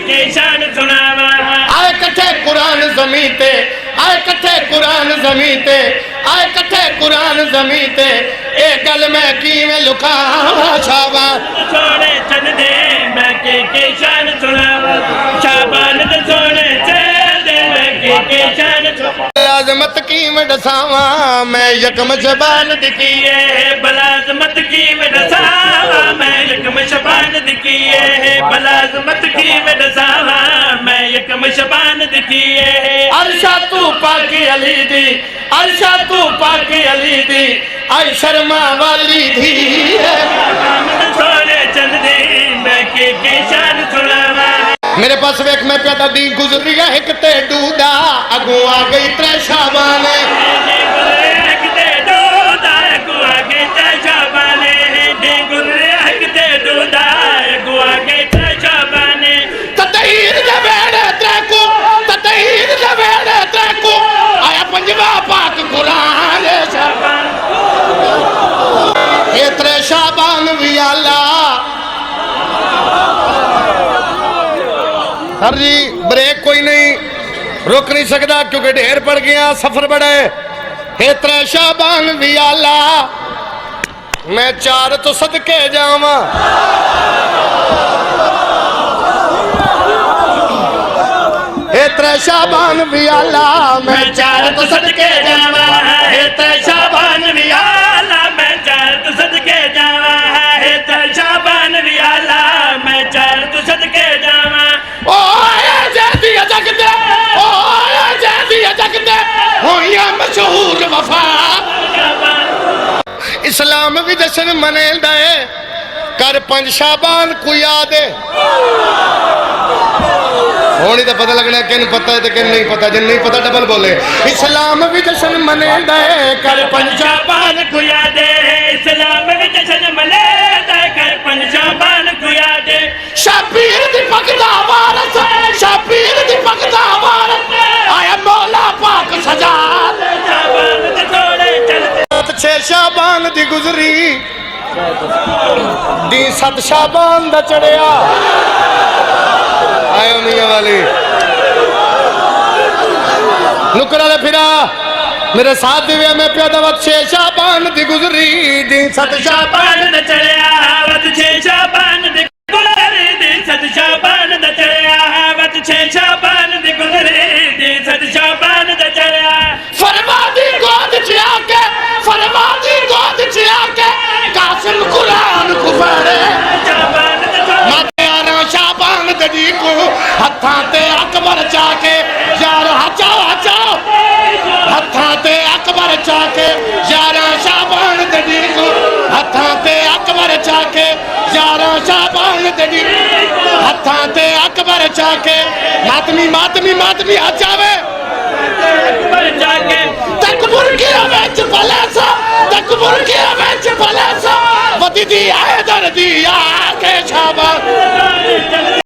के शान सुनावा आए कट्ठे कुरान ज़मीं ते आए कट्ठे कुरान ज़मीं ते आए कट्ठे कुरान ज़मीं ते ए गल मैं किवें लुकावा शाबा सोने चंद दे मैं के शान सुनावा शाबान दे सोने चंद दे मैं के शान अज़मत किवें दसावा मैं यकम शबान दिखिए बलाज़मत की वडसावा मैं यकम शबान दिखिए बलाज़मत की वडसावा मैं यकम शबान दिखिए अर्शा तू पाकी अली दी अर्शा तू पाकी अली दी आई शर्मा वाली धी सोने चंद दे मैं के शान सुनावा मेरे पास वेख मैं प्यादा दी गुजरी है एक ते डूडा अगू आ गई त्रै शाबान आया पंजवा पाक कुरान ये त्रै शाबान भी आला सर जी ब्रेक कोई नहीं रुक नहीं सकता क्योंकि ढेर पड़ गया सफर बड़ा है हे त्रै शाबान भी आला मैं चार तो सदके जावा हे त्रै शाबान भी आला मैं चार तो सदके जावा हे त्रै शाबान भी आला मैं चार तो सदके जावा हे त्रै शाबान भी आला मैं चार तो सदके जावा ओ आया जैदी जग दे ओ आया जैदी जग दे होइया मशहूर वफा इस्लाम भी जश्न मनेंदा है कर पंज शाबान को याद है होनी तो पता लगना किन पता है तो किन नहीं पता जिन नहीं पता डबल बोले इस्लाम भी जश्न मनेंदा है कर पंज शाबान को याद है इस्लाम भी जश्न मनेंदा है कर पंज शाबान को याद है शबीर दी पकदा वारस शबीर दी पकदा वारस आया मौला पाक सजा शाबान दे थोड़े चलते छे शाबान दी गुजरी दी सत शाबान दा चढ़िया आयो मियां वाली नुकरा दे फिरा मेरे साथ दिव्या में प्यादा वत छे शाबान दी गुजरी दी सत शाबान दा चढ़िया वत छे शाबान दे गुजरी दी सत शाबान दा चढ़िया वत छे शाबान दे गुजरी दी सत शाबान दा चढ़िया फरमा दी गोद च आके फरमा दी गोद च आके कासिम कुरान को पढ़े शाबान दे माते आरा शाबान दी को हत्थां ते अकबर चाके यार हचाओ हचाओ हत्थां ते अकबर चाके यार शाबान दी को हत्थां ते अकबर चाके यार शाबान दी हत्थां ते अकबर चाके मातमी मातमी मातमी हचावे तकबुर की रवेच भले सा तकबुर की रवेच भले सा वदी दी आए दर दी यार